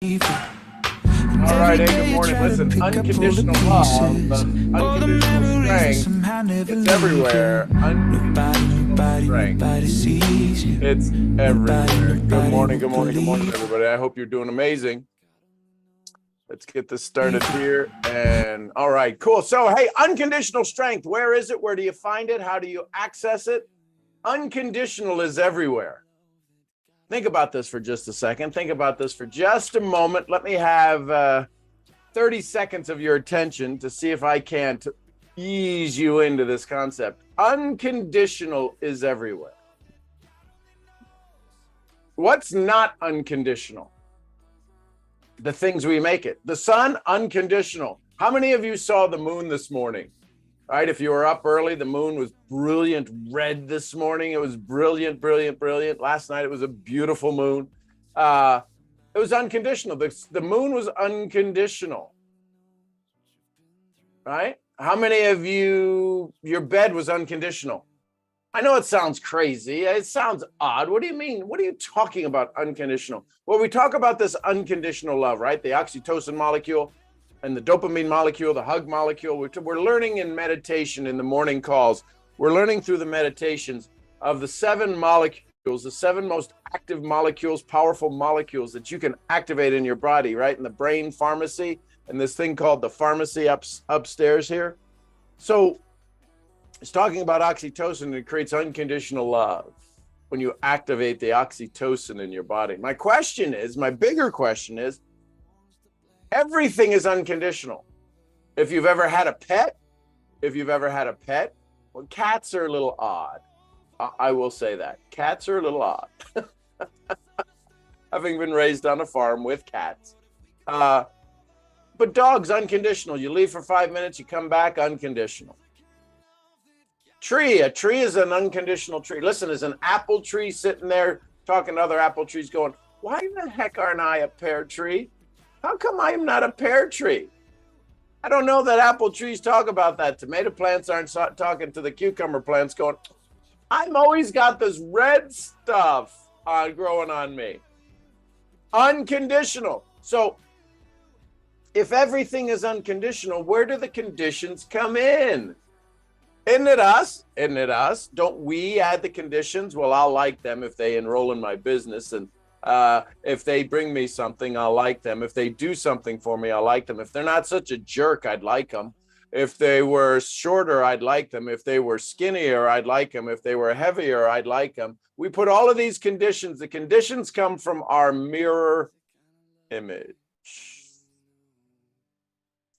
All right, hey, good morning. Listen, unconditional love, unconditional strength, it's everywhere. Unconditional strength, it's everywhere. Good morning, good morning, good morning, everybody. I hope you're doing amazing. Let's get this started here. And all right, cool. So, hey, unconditional strength, where is it? Where do you find it? How do you access it? Unconditional is everywhere. Think about this for just a second. Think about this for just a moment. Let me have 30 seconds of your attention to see if I can't ease you into this concept. Unconditional is everywhere. What's not unconditional? The things we make it. The sun, unconditional. How many of you saw the moon this morning? All right, if you were up early, the moon was brilliant red this morning. It was brilliant, brilliant, brilliant. Last night, it was a beautiful moon. It was unconditional. The moon was unconditional, right? How many of you, your bed was unconditional? I know it sounds crazy. It sounds odd. What do you mean? What are you talking about unconditional? Well, we talk about this unconditional love, right? The oxytocin molecule and the dopamine molecule, the hug molecule. We're learning in meditation in the morning calls. We're learning through the meditations of the 7 molecules, the 7 most active molecules, powerful molecules that you can activate in your body, right? In the brain pharmacy and this thing called the pharmacy upstairs here. So it's talking about oxytocin. It creates unconditional love when you activate the oxytocin in your body. My bigger question is, everything is unconditional. If you've ever had a pet, well, cats are a little odd. I will say that. Cats are a little odd. Having been raised on a farm with cats. But dogs, unconditional. You leave for 5 minutes, you come back, unconditional. A tree is an unconditional tree. Listen, there's an apple tree sitting there talking to other apple trees going, why the heck aren't I a pear tree? How come I am not a pear tree? I don't know that apple trees talk about that. Tomato plants aren't talking to the cucumber plants going, I've always got this red stuff growing on me. Unconditional. So if everything is unconditional, where do the conditions come in? Isn't it us? Isn't it us? Don't we add the conditions? Well, I'll like them if they enroll in my business, and if they bring me something, I'll like them. If they do something for me, I'll like them. If they're not such a jerk, I'd like them. If they were shorter, I'd like them. If they were skinnier, I'd like them. If they were heavier, I'd like them. We put all of these conditions. The conditions come from our mirror image.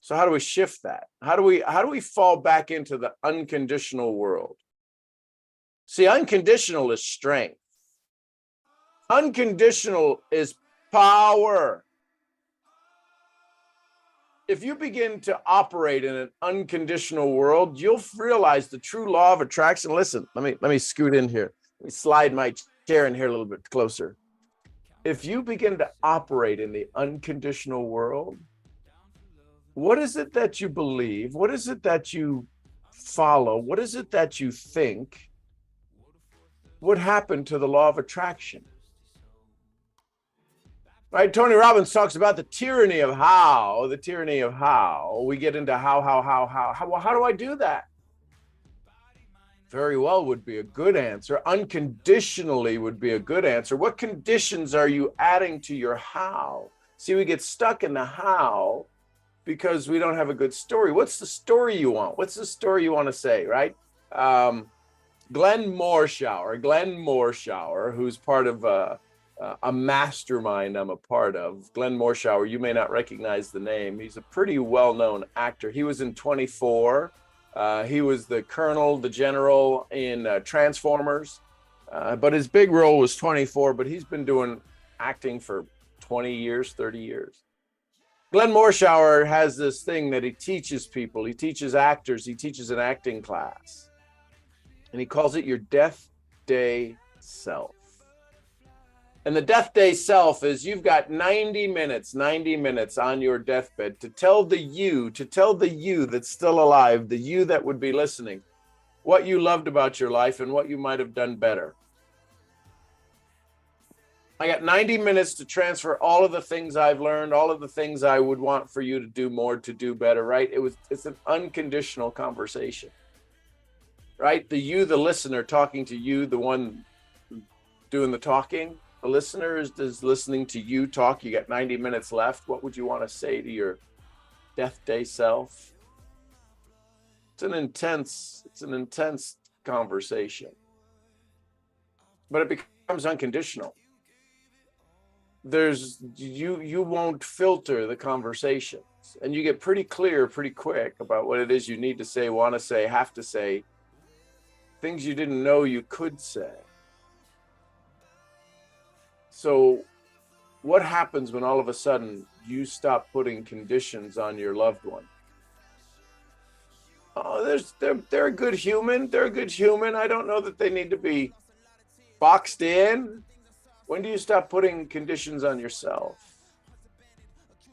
So how do we shift that? How do we fall back into the unconditional world? See, unconditional is strength. Unconditional is power. If you begin to operate in an unconditional world, you'll realize the true law of attraction. Listen, let me scoot in here. Let me slide my chair in here a little bit closer. If you begin to operate in the unconditional world, what is it that you believe? What is it that you follow? What is it that you think? What happened to the law of attraction? Right? Tony Robbins talks about the tyranny of how. We get into how. Well, how do I do that? Very well would be a good answer. Unconditionally would be a good answer. What conditions are you adding to your how? See, we get stuck in the how because we don't have a good story. What's the story you want? What's the story you want to say, right? Glenn Morshower, who's part of a mastermind I'm a part of. Glenn Morshower, you may not recognize the name. He's a pretty well-known actor. He was in 24. He was the colonel, the general in Transformers. But his big role was 24, but he's been doing acting for 20 years, 30 years. Glenn Morshower has this thing that he teaches people. He teaches actors. He teaches an acting class. And he calls it your death day self. And the death day self is you've got 90 minutes on your deathbed to tell the you that's still alive, the you that would be listening, what you loved about your life and what you might have done better. I got 90 minutes to transfer all of the things I've learned, all of the things I would want for you to do more, to do better, right? It's an unconditional conversation, right? The listener talking to you, the one doing the talking. The listener is listening to you talk. You got 90 minutes left. What would you want to say to your death day self? It's an intense conversation, but it becomes unconditional. You won't filter the conversations, and you get pretty clear pretty quick about what it is you need to say, want to say, have to say, things you didn't know you could say. So what happens when all of a sudden you stop putting conditions on your loved one? Oh, they're a good human. They're a good human. I don't know that they need to be boxed in. When do you stop putting conditions on yourself?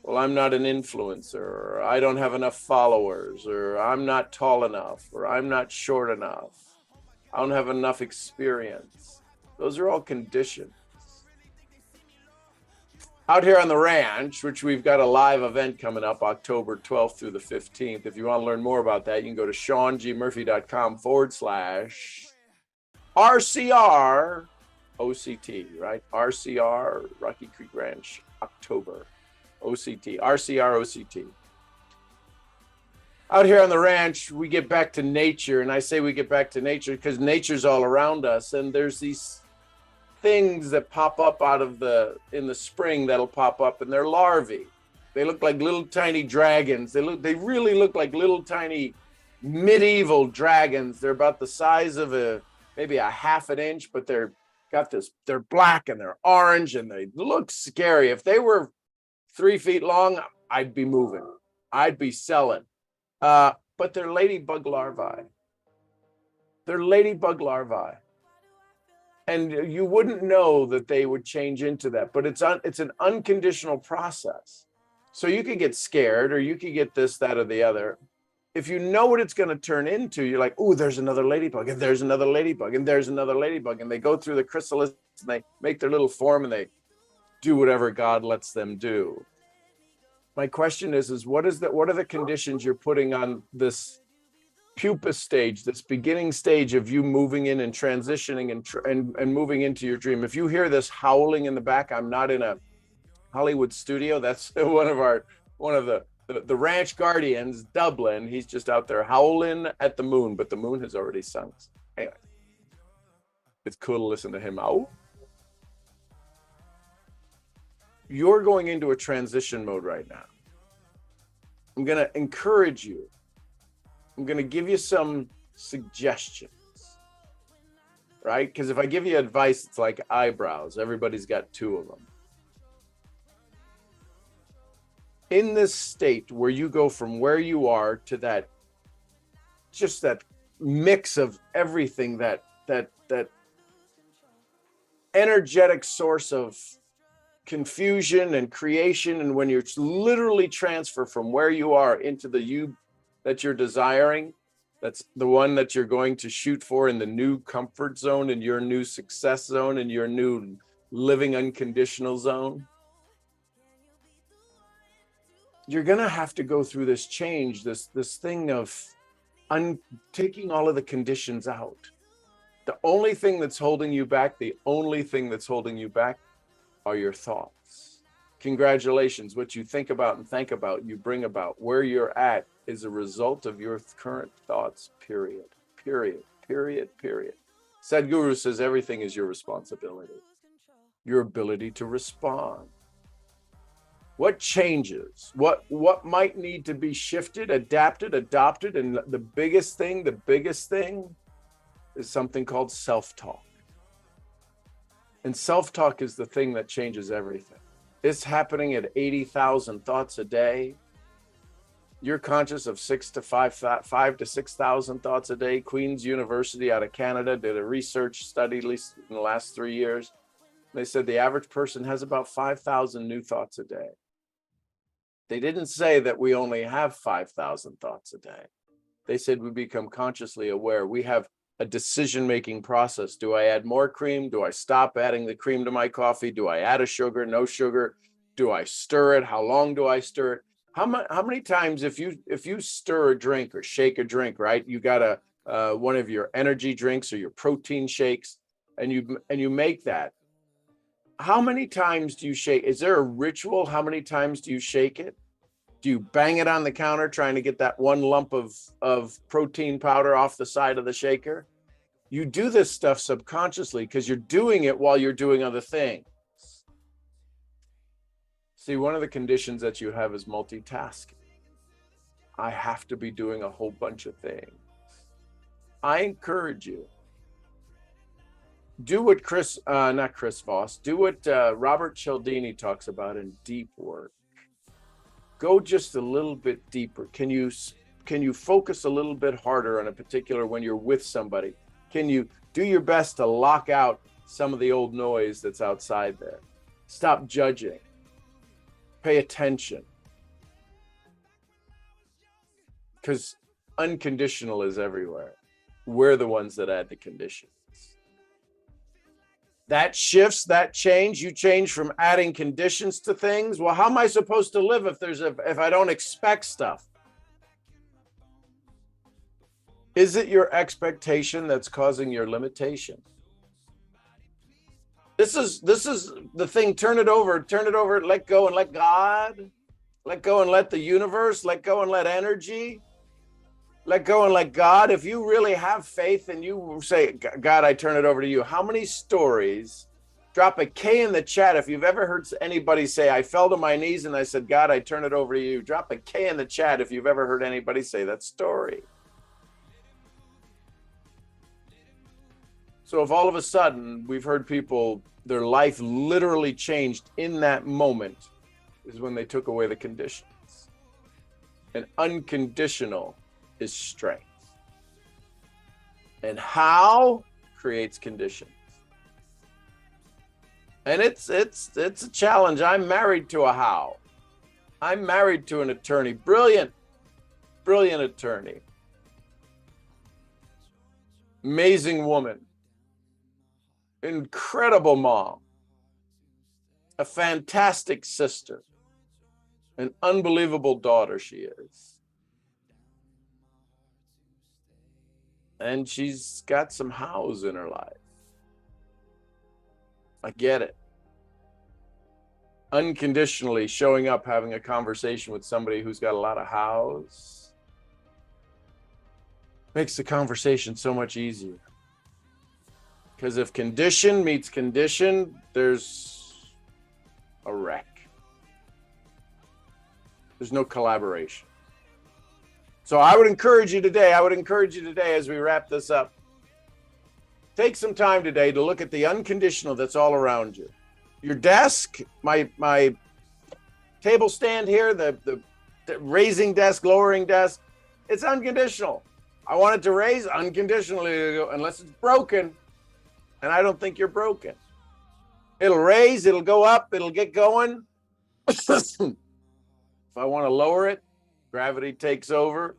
Well, I'm not an influencer, or I don't have enough followers, or I'm not tall enough, or I'm not short enough. I don't have enough experience. Those are all conditions. Out here on the ranch, which we've got a live event coming up October 12th through the 15th. If you want to learn more about that, you can go to SeanGMurphy.com/RCR OCT, right? RCR, Rocky Creek Ranch, October. OCT, RCR OCT. Out here on the ranch, we get back to nature. And I say we get back to nature because nature's all around us. And there's these things that pop up in the spring that'll pop up, and they're larvae. They look like little tiny dragons. They really look like little tiny medieval dragons. They're about the size of maybe a half an inch, but they're black and they're orange and they look scary. If they were 3 feet long, I'd be moving. I'd be selling. But they're ladybug larvae. They're ladybug larvae. And you wouldn't know that they would change into that, but it's an unconditional process. So you could get scared, or you could get this, that, or the other. If you know what it's going to turn into, you're like, oh, there's another ladybug, and there's another ladybug, and there's another ladybug. And they go through the chrysalis, and they make their little form, and they do whatever God lets them do. My question is what are the conditions you're putting on this pupa stage, this beginning stage of you moving in and transitioning and moving into your dream? If you hear this howling in the back, I'm not in a Hollywood studio. That's one of the ranch guardians, Dublin. He's just out there howling at the moon, but the moon has already sunk. Anyway, it's cool to listen to him howl. You're going into a transition mode right now. I'm going to encourage you. I'm going to give you some suggestions, right? Because if I give you advice, it's like eyebrows. Everybody's got two of them. In this state where you go from where you are to that mix of everything, that energetic source of confusion and creation, and when you're literally transfer from where you are into the you that you're desiring, that's the one that you're going to shoot for in the new comfort zone, in your new success zone, in your new living unconditional zone, you're going to have to go through this change, this thing of taking all of the conditions out. The only thing that's holding you back are your thoughts. Congratulations. What you think about and think about, you bring about. Where you're at is a result of your current thoughts, period. Sadhguru says everything is your responsibility. Your ability to respond. What changes? What might need to be shifted, adapted, adopted? And the biggest thing is something called self-talk. And self-talk is the thing that changes everything. It's happening at 80,000 thoughts a day. You're conscious of 5 to 6,000 thoughts a day. Queen's University out of Canada did a research study, at least in the last 3 years. They said the average person has about 5,000 new thoughts a day. They didn't say that we only have 5,000 thoughts a day. They said we become consciously aware. We have a decision-making process. Do I add more cream? Do I stop adding the cream to my coffee? Do I add a sugar, no sugar? Do I stir it? How long do I stir it? How many times if you stir a drink or shake a drink, right? You got one of your energy drinks or your protein shakes, and you make that. How many times do you shake? Is there a ritual? How many times do you shake it? Do you bang it on the counter trying to get that one lump of protein powder off the side of the shaker? You do this stuff subconsciously because you're doing it while you're doing other things. See, one of the conditions that you have is multitasking. I have to be doing a whole bunch of things. I encourage you. Do what not Chris Voss, do what Robert Cialdini talks about in deep work. Go just a little bit deeper. Can you focus a little bit harder on a particular when you're with somebody? Can you do your best to lock out some of the old noise that's outside there? Stop judging. Pay attention. Because unconditional is everywhere. We're the ones that add the conditions. That shifts, that change. You change from adding conditions to things. Well, how am I supposed to live if I don't expect stuff? Is it your expectation that's causing your limitation? This is the thing. Turn it over, let go and let God, let go and let the universe, let go and let energy, let go and let God. If you really have faith and you say, God, I turn it over to you. How many stories? Drop a K in the chat if you've ever heard anybody say, I fell to my knees and I said, God, I turn it over to you. Drop a K in the chat if you've ever heard anybody say that story. So if all of a sudden we've heard people, their life literally changed in that moment, is when they took away the conditions. And unconditional is strength. And how creates conditions. And it's a challenge. I'm married to a how. I'm married to an attorney, brilliant attorney. Amazing woman. Incredible mom, a fantastic sister, an unbelievable daughter she is. And she's got some hows in her life. I get it. Unconditionally showing up, having a conversation with somebody who's got a lot of hows makes the conversation so much easier. Because if condition meets condition, there's a wreck. There's no collaboration. So I would encourage you today as we wrap this up, take some time today to look at the unconditional that's all around you. Your desk, my table stand here, the raising desk, lowering desk, it's unconditional. I want it to raise unconditionally unless it's broken. And I don't think you're broken. It'll raise, it'll go up, it'll get going. If I want to lower it, gravity takes over.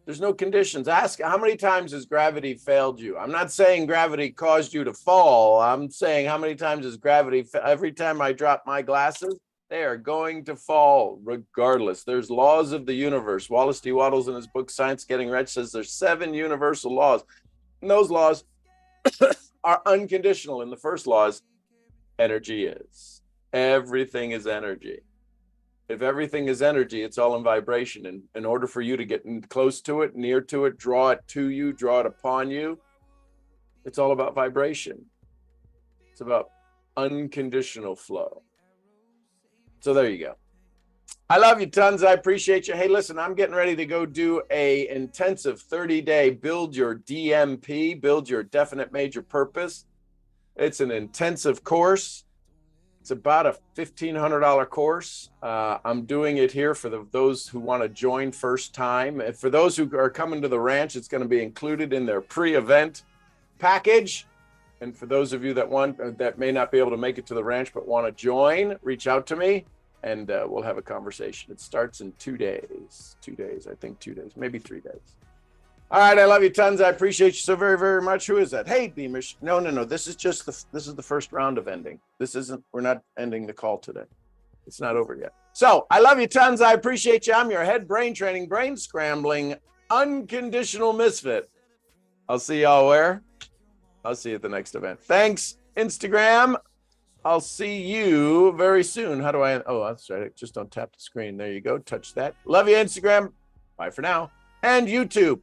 There's no conditions. Ask how many times has gravity failed you? I'm not saying gravity caused you to fall. I'm saying how many times has gravity, every time I drop my glasses, they are going to fall regardless. There's laws of the universe. Wallace D. Wattles in his book, Science Getting Rich, says there's 7 universal laws. And those laws are unconditional. And the first law is energy is. Everything is energy. If everything is energy, it's all in vibration. And in order for you to get close to it, near to it, draw it to you, draw it upon you, it's all about vibration. It's about unconditional flow. So there you go. I love you tons. I appreciate you. Hey, listen, I'm getting ready to go do a intensive 30-day build your DMP, build your definite major purpose. It's an intensive course. It's about a $1,500 course. I'm doing it here for those who want to join first time. And for those who are coming to the ranch, it's going to be included in their pre-event package. And for those of you that may not be able to make it to the ranch but want to join, reach out to me and we'll have a conversation. It starts in 2 days. 2 days, I think 2 days, maybe 3 days. All right, I love you tons. I appreciate you so very, very much. Who is that? Hey, Beamish. No. This is just the first round of ending. We're not ending the call today. It's not over yet. So I love you tons. I appreciate you. I'm your head brain training, brain scrambling, unconditional misfit. I'll see y'all where? I'll see you at the next event. Thanks, Instagram. I'll see you very soon. How do I? Oh, that's right. Just don't tap the screen. There you go. Touch that. Love you, Instagram. Bye for now. And YouTube.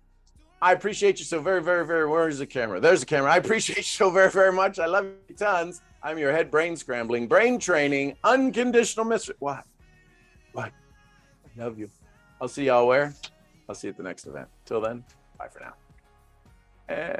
I appreciate you so very, very, very. Where is the camera? There's the camera. I appreciate you so very, very much. I love you tons. I'm your head brain scrambling, brain training, unconditional misfit. What? I love you. I'll see y'all where? I'll see you at the next event. Till then, bye for now. And